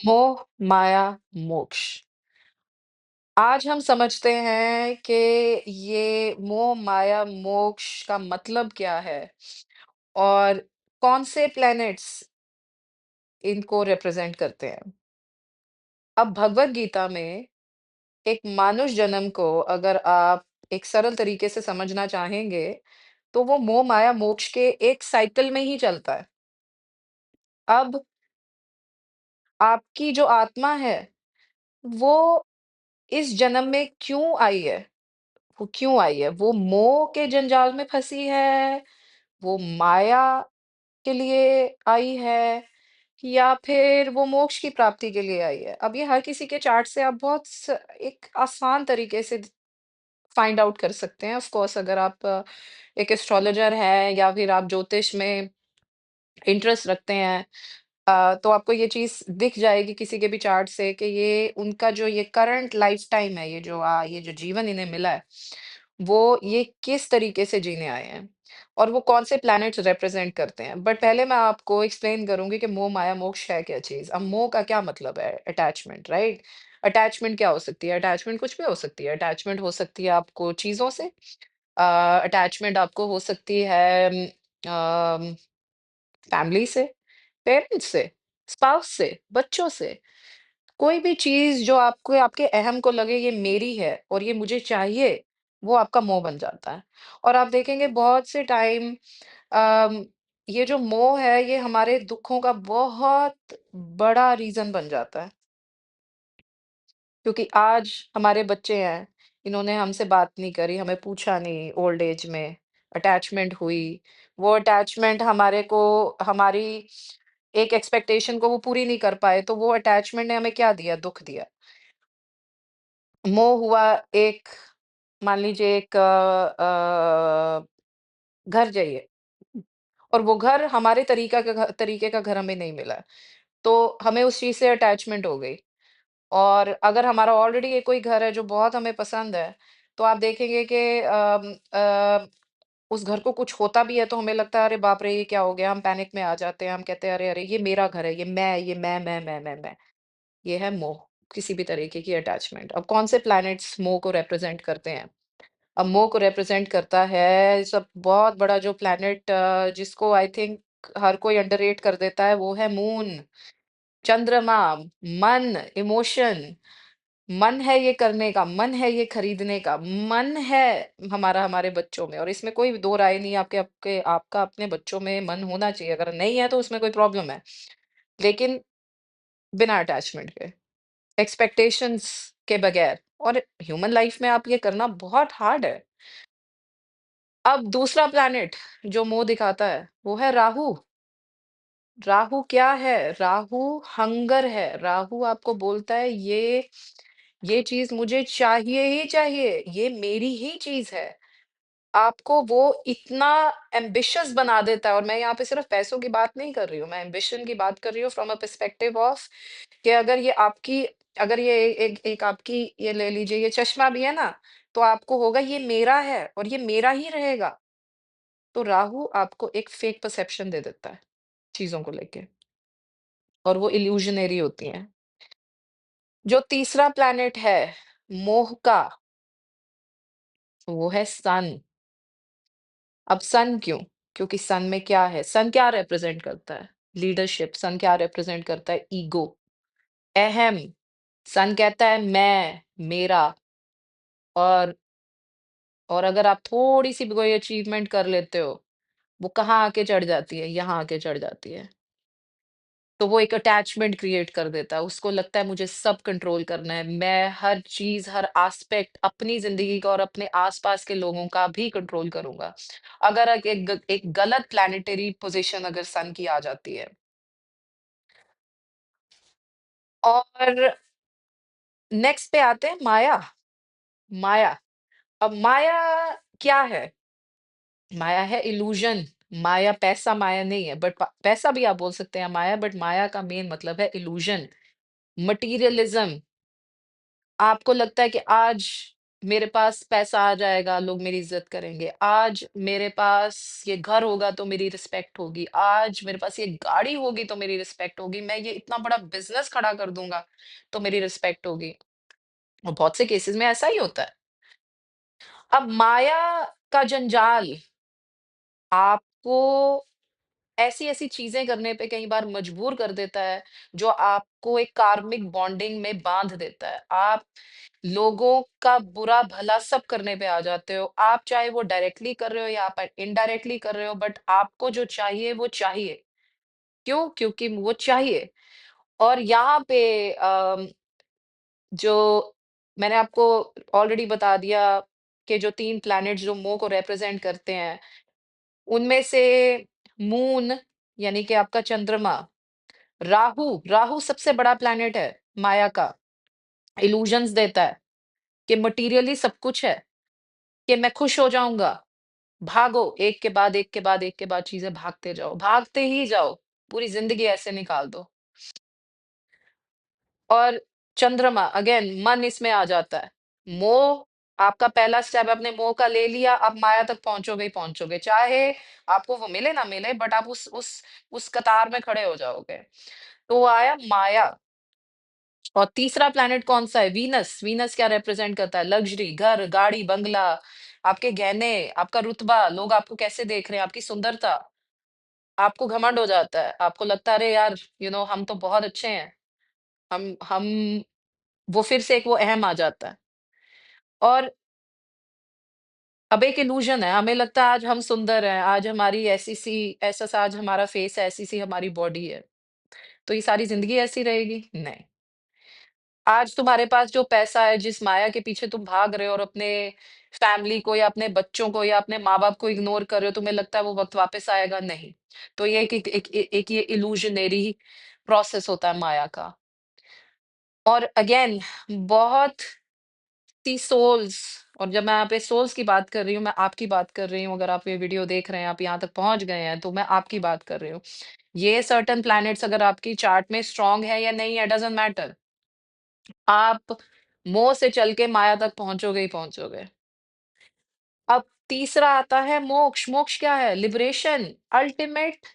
मोह, माया, मोक्ष। आज हम समझते हैं कि ये मोह, माया, मोक्ष का मतलब क्या है और कौन से प्लैनेट्स इनको रिप्रेजेंट करते हैं। अब भगवत गीता में एक मानुष जन्म को अगर आप एक सरल तरीके से समझना चाहेंगे, तो वो मोह, माया, मोक्ष के एक साइकिल में ही चलता है। अब आपकी जो आत्मा है, वो इस जन्म में क्यों आई है? वो क्यों आई है? वो मोह के जंजाल में फँसी है, वो माया के लिए आई है या फिर वो मोक्ष की प्राप्ति के लिए आई है? अब ये हर किसी के चार्ट से आप बहुत एक आसान तरीके से फाइंड आउट कर सकते हैं। ऑफ कोर्स अगर आप एक एस्ट्रोलॉजर हैं या फिर आप ज्योतिष में इंटरेस्ट रखते हैं, तो आपको ये चीज़ दिख जाएगी किसी के भी चार्ट से कि ये उनका जो ये करंट लाइफ टाइम है, ये जो जीवन इन्हें मिला है, वो ये किस तरीके से जीने आए हैं और वो कौन से प्लैनेट्स रिप्रेजेंट करते हैं। बट पहले मैं आपको एक्सप्लेन करूंगी कि मोह, माया, मोक्ष है क्या चीज़। अब मोह का क्या मतलब है? Attachment, right? अटैचमेंट क्या हो सकती है? अटैचमेंट कुछ भी हो सकती है। अटैचमेंट हो सकती है आपको चीज़ों से, अटैचमेंट आपको हो सकती है फैमिली से, पेरेंट्स से, स्पाउस से, बच्चों से। कोई भी चीज़ जो आपको आपके अहम को लगे ये मेरी है और ये मुझे चाहिए, वो आपका मोह बन जाता है। और आप देखेंगे बहुत से टाइम अम, ये जो मोह है ये हमारे दुखों का बहुत बड़ा रीज़न बन जाता है। क्योंकि आज हमारे बच्चे हैं, इन्होंने हमसे बात नहीं करी, हमें पूछा नहीं ओल्ड एज में, अटैचमेंट हुई। वो अटैचमेंट हमारे को हमारी एक एक्सपेक्टेशन को वो पूरी नहीं कर पाए, तो वो अटैचमेंट ने हमें क्या दिया? दुःख दिया। मोह हुआ एक, मान लीजिए एक घर चाहिए और वो घर हमारे तरीके का घर हमें नहीं मिला, तो हमें उस चीज़ से अटैचमेंट हो गई। और अगर हमारा ऑलरेडी ये कोई घर है जो बहुत हमें पसंद है, तो आप देखेंगे कि उस घर को कुछ होता भी है तो हमें लगता है अरे बाप रे! ये क्या हो गया? हम पैनिक में आ जाते हैं, हम कहते हैं अरे, अरे! ये मेरा घर है, ये मैं। ये है मोह, किसी भी तरीके की अटैचमेंट। अब कौन से प्लैनेट्स मोह को रिप्रेज़ेंट करते हैं? अब मोह को रिप्रेज़ेंट करता है सब बहुत बड़ा जो प्लैनेट, जिसको आई थिंक हर कोई अंडररेट कर देता है, वो है मून, चंद्रमा, मन, इमोशन। मन है ये करने का, मन है ये खरीदने का, मन है हमारा हमारे बच्चों में, और इसमें कोई दो राय नहीं है। आपके आपके आपका अपने बच्चों में मन होना चाहिए, अगर नहीं है तो उसमें कोई प्रॉब्लम है। लेकिन बिना अटैचमेंट के, एक्सपेक्टेशंस के बगैर, और ह्यूमन लाइफ में आप ये करना बहुत हार्ड है। अब दूसरा प्लैनेट जो मुँह दिखाता है, वो है राहु। राहु क्या है? राहु हंगर है। राहु आपको बोलता है ये चीज़ मुझे चाहिए ही चाहिए, ये मेरी ही चीज़ है। आपको वो इतना एम्बिशियस बना देता है, और मैं यहाँ पे सिर्फ पैसों की बात नहीं कर रही हूँ, मैं एम्बिशन की बात कर रही हूँ फ्रॉम अ पर्सपेक्टिव ऑफ कि अगर ये एक एक आपकी ये ले लीजिए, ये चश्मा भी है ना, तो आपको होगा ये मेरा है और ये मेरा ही रहेगा। तो राहु आपको एक फेक परसेप्शन दे देता है चीज़ों को लेके, और वो इल्यूज़नरी होती हैं। जो तीसरा प्लैनेट है मोह का, वो है सन। अब सन क्यों? क्योंकि सन में क्या है? सन क्या रिप्रेज़ेंट करता है? लीडरशिप। सन क्या रिप्रेज़ेंट करता है? ईगो, अहम। सन कहता है मैं, मेरा। और अगर आप थोड़ी-सी भी कोई अचीवमेंट कर लेते हो, वो कहाँ आके चढ़ जाती है? यहाँ आके चढ़ जाती है। तो वो एक अटैचमेंट क्रिएट कर देता है। उसको लगता है मुझे सब कंट्रोल करना है। मैं हर चीज़, हर एस्पेक्ट अपनी ज़िंदगी का और अपने आस-पास के लोगों का भी कंट्रोल करूँगा। अगर एक गलत प्लैनेटरी पोज़ीशन अगर सन की आ जाती है। और नेक्स्ट पे आते हैं माया। माया। अब माया क्या है? माया है इल्यूज़न। माया पैसा माया नहीं है, बट प पैसा भी आप बोल सकते हैं माया, बट माया का मेन मतलब है इल्यूज़न, मटीरियलिज़्म। आपको लगता है कि आज मेरे पास पैसा आ जाएगा, लोग मेरी इज़्ज़त करेंगे। आज मेरे पास ये घर होगा तो मेरी रिस्पेक्ट होगी। आज मेरे पास ये गाड़ी होगी तो मेरी रिस्पेक्ट होगी। मैं ये इतना बड़ा बिज़नेस खड़ा कर दूँगा तो मेरी रिस्पेक्ट होगी। और बहुत से केसेज़ में ऐसा ही होता है। अब माया का जंजाल आपको ऐसी-ऐसी चीज़ें करने पे कई बार मजबूर कर देता है, जो आपको एक कार्मिक बॉन्डिंग में बाँध देता है। आप लोगों का बुरा-भला सब करने पे आ जाते हो। आप चाहे वो डायरेक्टली कर रहे हो या आप इनडायरेक्टली कर रहे हो, बट आपको जो चाहिए वो चाहिए। क्यों? क्योंकि वो चाहिए। और यहाँ पे जो मैंने आपको ऑलरेडी बता दिया कि जो 3 प्लैनेट्स जो मोह को रिप्रेज़ेंट करते हैं, उनमें से मून यानी कि आपका चंद्रमा, राहु सबसे बड़ा प्लैनेट है माया का, इल्यूजन्स देता है कि मटेरियली सब कुछ है, कि मैं खुश हो जाऊँगा, भागो, एक के बाद एक के बाद एक के बाद चीज़ें भागते जाओ, भागते ही जाओ, पूरी ज़िंदगी ऐसे निकाल दो। और चंद्रमा अगेन मन इसमें आ जाता है। मोह आपका पहला स्टेप आपने मोह का ले लिया, आप माया तक पहुँचोगे ही पहुँचोगे। चाहे आपको वो मिले ना मिले बट आप उस कतार में खड़े हो जाओगे। तो वो आया माया। और तीसरा प्लैनेट कौन-सा है? वीनस। वीनस क्या रिप्रेज़ेंट करता है? लग्ज़री, घर, गाड़ी, बंगला, आपके गहने, आपका रुतबा, लोग आपको कैसे देख रहे हैं, आपकी सुंदरता। आपको घमंड हो जाता है। आपको लगता है अरे यार हम तो बहुत अच्छे हैं। हम वो फिर से एक वो अहम आ जाता है। और अब एक इल्यूज़न है, हमें लगता है आज हम सुंदर हैं, आज हमारी ऐसी-सी ऐसा-सा आज हमारा फेस है, ऐसी-सी हमारी बॉडी है। तो ये सारी ज़िंदगी ऐसी रहेगी? नहीं। आज तुम्हारे पास जो पैसा है, जिस माया के पीछे तुम भाग रहे हो और अपने फैमिली को या अपने बच्चों को या अपने माँ-बाप को इग्नोर कर रहे हो, तुम्हें लगता है वो वक़्त वापस आएगा? नहीं। तो ये एक ये इल्यूज़नरी प्रोसेस होता है माया का। और अगेन बहुत सी सोल्स, और जब मैं यहाँ पे सोल्स की बात कर रही हूँ, मैं आपकी बात कर रही हूँ, अगर आप ये वीडियो देख रहे हैं, आप यहाँ तक पहुँच गए हैं, तो मैं आपकी बात कर रही हूँ। ये सर्टेन प्लैनेट्स अगर आपकी चार्ट में स्ट्रॉन्ग है या नहीं है, डज़न्ट मैटर। आप मोह से चल के माया तक पहुँचोगे ही पहुँचोगे। अब तीसरा आता है मोक्ष। मोक्ष क्या है? Liberation, ultimate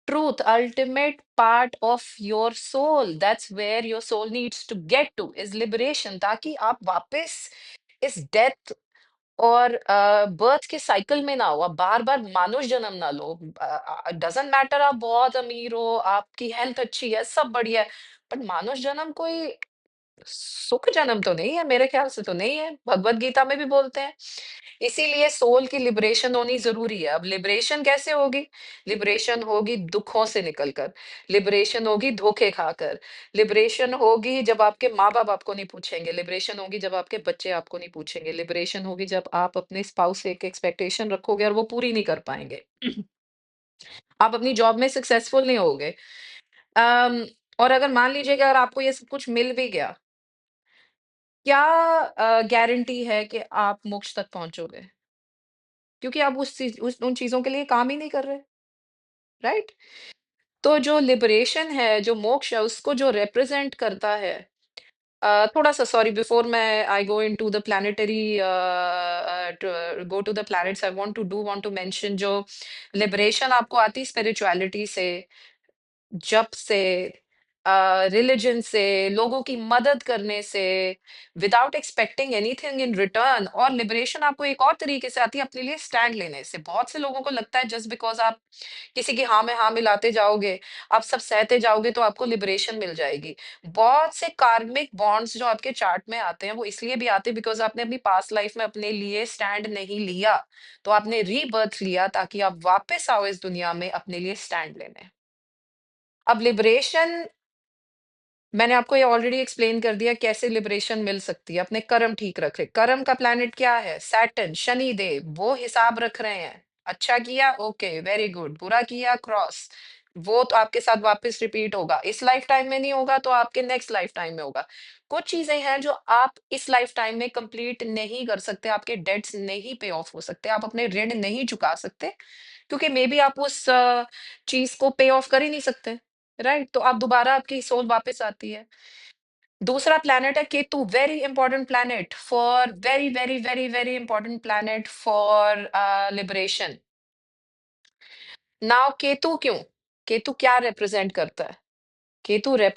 truth, ultimate part of your soul. That's where your soul needs to get to is liberation, ताकि आप वापस इस डेथ और बर्थ के साइकिल में ना हो, आप बार बार मानुष जन्म ना लो। डजेंट मैटर आप बहुत अमीर हो, आपकी हेल्थ अच्छी है, सब बढ़िया है, बट मानुष जन्म कोई सुख जन्म तो नहीं है, मेरे ख्याल से तो नहीं है, भगवत गीता में भी बोलते हैं। इसीलिए सोल की लिबरेशन होनी ज़रूरी है। अब लिबरेशन कैसे होगी? लिबरेशन होगी दुखों से निकल कर, लिबरेशन होगी धोखे खाकर, लिबरेशन होगी जब आपके माँ-बाप आपको नहीं पूछेंगे, लिबरेशन होगी जब आपके बच्चे आपको नहीं पूछेंगे, लिबरेशन होगी जब आप अपने स्पाउस से एक एक्सपेक्टेशन रखोगे और वो पूरी नहीं कर पाएँगे। आप अपनी जॉब में सक्सेसफुल नहीं होगे। अम, और अगर मान लीजिए कि अगर आपको ये सब कुछ मिल भी गया, क्या गारंटी है कि आप मोक्ष तक पहुँचोगे? क्योंकि आप उस उन चीज़ों के लिए काम ही नहीं कर रहे, राइट? तो जो लिबरेशन है, जो मोक्ष है, उसको जो रिप्रेज़ेंट करता है, थोड़ा-सा सॉरी बिफोर मैं I go into the planetary go to the planets I want to mention जो लिबरेशन आपको आती है स्पिरिचुअलिटी से, जप से, रिलिजन से, लोगों की मदद करने से, without expecting anything in return. और लिबरेशन आपको एक और तरीके से आती है अपने लिए स्टैंड लेने से। बहुत से लोगों को लगता है जस्ट बिकॉज़ आप किसी की हाँ में हाँ मिलाते जाओगे, आप सब सहते जाओगे तो आपको लिबरेशन मिल जाएगी। बहुत से कार्मिक बॉन्ड्स जो आपके चार्ट में आते हैं, वो इसलिए भी आते हैं बिकॉज़ आपने अपनी पास्ट लाइफ में अपने लिए स्टैंड नहीं लिया। तो आपने रीबर्थ लिया ताकि आप वापस आओ इस दुनिया में अपने लिए स्टैंड लेने। अब लिबरेशन मैंने आपको ये ऑलरेडी एक्सप्लेन कर दिया कैसे लिबरेशन मिल सकती है, अपने कर्म ठीक रखें। कर्म का प्लैनेट क्या है? सैटर्न, शनि देव, वो हिसाब रख रहे हैं। अच्छा किया, ओके, वेरी गुड, बुरा किया, क्रॉस। वो तो आपके साथ वापस रिपीट होगा। इस लाइफ टाइम में नहीं होगा तो आपके नेक्स्ट लाइफ टाइम में होगा। कुछ चीज़ें हैं जो आप इस लाइफ टाइम में कंप्लीट नहीं कर सकते, आपके डेट्स नहीं पे ऑफ हो सकते, आप अपने ऋण नहीं चुका सकते, क्योंकि मेबी आप उस चीज़ को पे ऑफ कर ही नहीं सकते। राइट? तो आप दोबारा आपकी सोल वापस आती है। दूसरा प्लैनेट है Ketu, very important planet for very, very, very, very important planet for liberation. Now Ketu क्यों? केतु क्या रिप्रेजेंट करता है? केतु